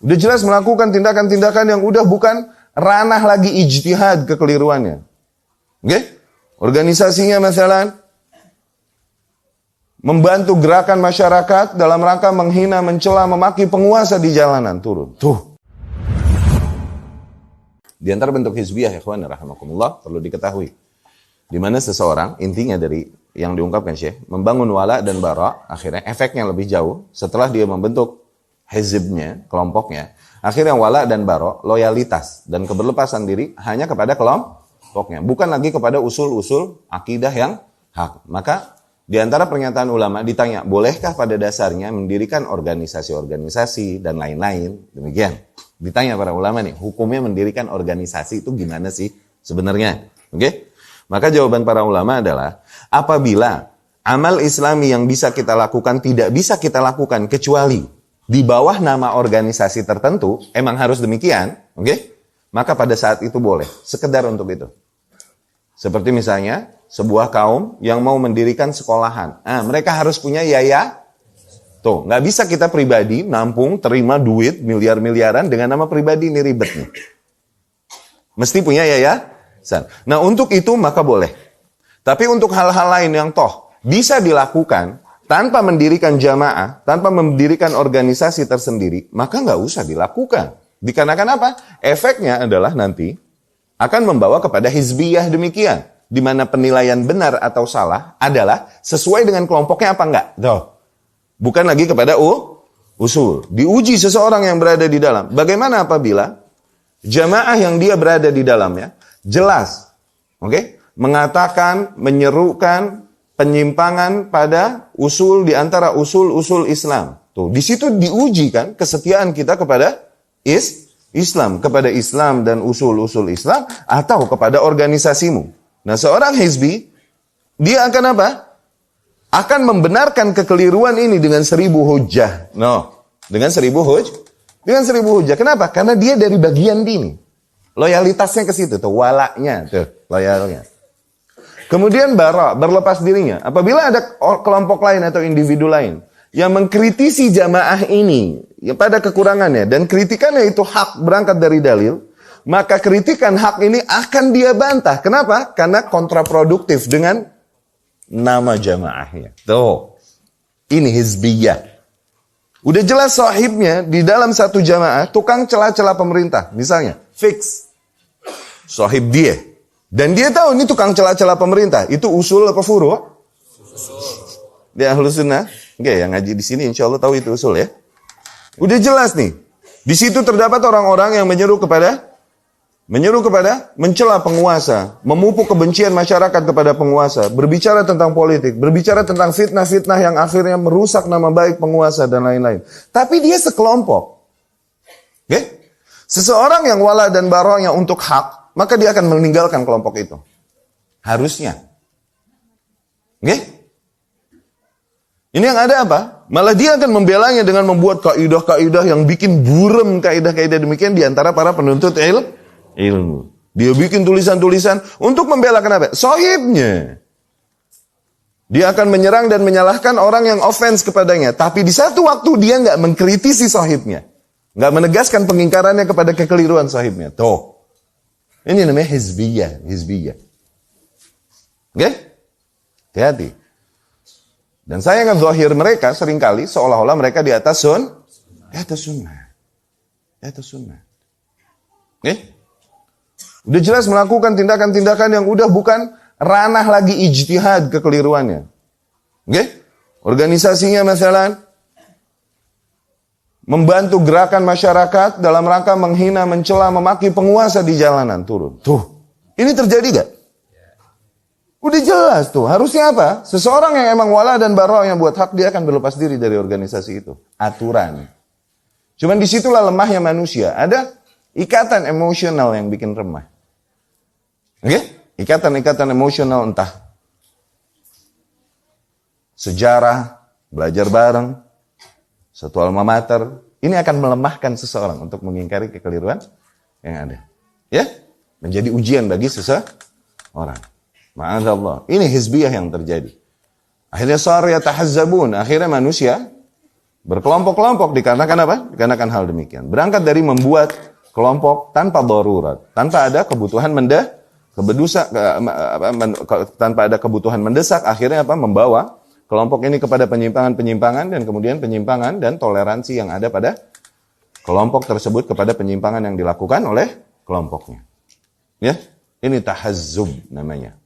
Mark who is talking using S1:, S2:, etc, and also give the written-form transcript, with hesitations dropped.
S1: Udah jelas melakukan tindakan-tindakan yang udah bukan ranah lagi ijtihad kekeliruannya. Oke? Organisasinya misalnya membantu gerakan masyarakat dalam rangka menghina, mencela, memaki penguasa di jalanan. Turun. Tuh. Di antara bentuk hizbiyah, ikhwan rahimakumullah, perlu diketahui. Di mana seseorang, intinya dari yang diungkapkan Syekh, membangun wala dan bara, akhirnya efeknya lebih jauh setelah dia membentuk hizibnya, kelompoknya. Akhirnya wala dan bara, loyalitas dan keberlepasan diri hanya kepada kelompoknya. Bukan lagi kepada usul-usul akidah yang hak. Maka di antara pernyataan ulama ditanya, bolehkah pada dasarnya mendirikan organisasi-organisasi dan lain-lain? Demikian. Ditanya para ulama nih, hukumnya mendirikan organisasi itu gimana sih sebenarnya? Oke? Maka jawaban para ulama adalah, apabila amal islami yang bisa kita lakukan tidak bisa kita lakukan kecuali di bawah nama organisasi tertentu, emang harus demikian, oke? Maka pada saat itu boleh, sekedar untuk itu. Seperti misalnya, sebuah kaum yang mau mendirikan sekolahan. Mereka harus punya Tuh, nggak bisa kita pribadi nampung, terima duit miliar-miliaran dengan nama pribadi, ini ribet nih. Mesti punya yayasan. Nah, untuk itu maka boleh. Tapi untuk hal-hal lain yang toh bisa dilakukan tanpa mendirikan jamaah, tanpa mendirikan organisasi tersendiri, maka nggak usah dilakukan. Dikarenakan apa? Efeknya adalah nanti akan membawa kepada hizbiyah demikian. Di mana penilaian benar atau salah adalah sesuai dengan kelompoknya apa enggak. Tuh. Bukan lagi kepada usul. Diuji seseorang yang berada di dalam. Bagaimana apabila jamaah yang dia berada di dalamnya jelas, mengatakan, menyerukan penyimpangan pada usul di antara usul-usul Islam. Tuh, di situ diuji kan kesetiaan kita kepada Islam, kepada Islam dan usul-usul Islam atau kepada organisasimu. Nah, seorang hizbi dia akan apa? Akan membenarkan kekeliruan ini dengan 1000 hujjah. Dengan 1000 hujjah. Kenapa? Karena dia dari bagian ini. Loyalitasnya ke situ, tuh walaknya, tuh loyalnya. Kemudian bara, berlepas dirinya. Apabila ada kelompok lain atau individu lain yang mengkritisi jamaah ini pada kekurangannya dan kritikannya itu hak berangkat dari dalil, maka kritikan hak ini akan dia bantah. Kenapa? Karena kontraproduktif dengan nama jamaahnya. Tuh. Ini hizbiyah. Udah jelas sahibnya di dalam satu jamaah tukang celah-celah pemerintah. Misalnya, fix. Sahib dia. Dan dia tahu ini tukang celah-celah pemerintah. Itu usul apa furu? Dia Ahlus Sunnah. Oke, yang ngaji di sini insya Allah tahu itu usul ya. Udah jelas nih. Di situ terdapat orang-orang yang menyeru kepada mencela penguasa, memupuk kebencian masyarakat kepada penguasa, berbicara tentang politik, berbicara tentang fitnah-fitnah yang akhirnya merusak nama baik penguasa dan lain-lain. Tapi dia sekelompok. Seseorang yang wala dan baroknya untuk hak, maka dia akan meninggalkan kelompok itu. Harusnya. Ini yang ada apa? Malah dia akan membelanya dengan membuat kaidah-kaidah yang bikin buram kaidah-kaidah demikian di antara para penuntut ilmu. Dia bikin tulisan-tulisan untuk membela kenapa? Sahibnya. Dia akan menyerang dan menyalahkan orang yang offense kepadanya. Tapi di satu waktu dia nggak mengkritisi sahibnya. Nggak menegaskan pengingkarannya kepada kekeliruan sahibnya. Tuh. Ini namanya hizbiyah. Hati-hati. Dan saya ngezahir mereka seringkali seolah-olah mereka di atas sunnah. Udah jelas melakukan tindakan-tindakan yang udah bukan ranah lagi ijtihad kekeliruannya. Organisasinya misalnya membantu gerakan masyarakat dalam rangka menghina, mencela, memaki penguasa di jalanan. Turun. Tuh. Ini terjadi gak? Udah jelas tuh. Harusnya apa? Seseorang yang emang wala dan bara yang buat hak, dia akan berlepas diri dari organisasi itu. Aturan. Cuman disitulah lemahnya manusia. Ada ikatan emosional yang bikin remah. Ikatan-ikatan emosional entah sejarah, belajar bareng, satu alma mater. Ini akan melemahkan seseorang untuk mengingkari kekeliruan yang ada. Menjadi ujian bagi seseorang. Ma'adzallah. Ini hizbiyah yang terjadi. Akhirnya sar yatahazzabun. Akhirnya manusia Berkelompok-kelompok dikarenakan apa? Dikarenakan hal demikian. Berangkat dari membuat kelompok tanpa darurat, tanpa ada kebutuhan tanpa ada kebutuhan mendesak, akhirnya apa? Membawa kelompok ini kepada penyimpangan-penyimpangan dan kemudian penyimpangan dan toleransi yang ada pada kelompok tersebut kepada penyimpangan yang dilakukan oleh kelompoknya. Ya, ini tahazzub namanya.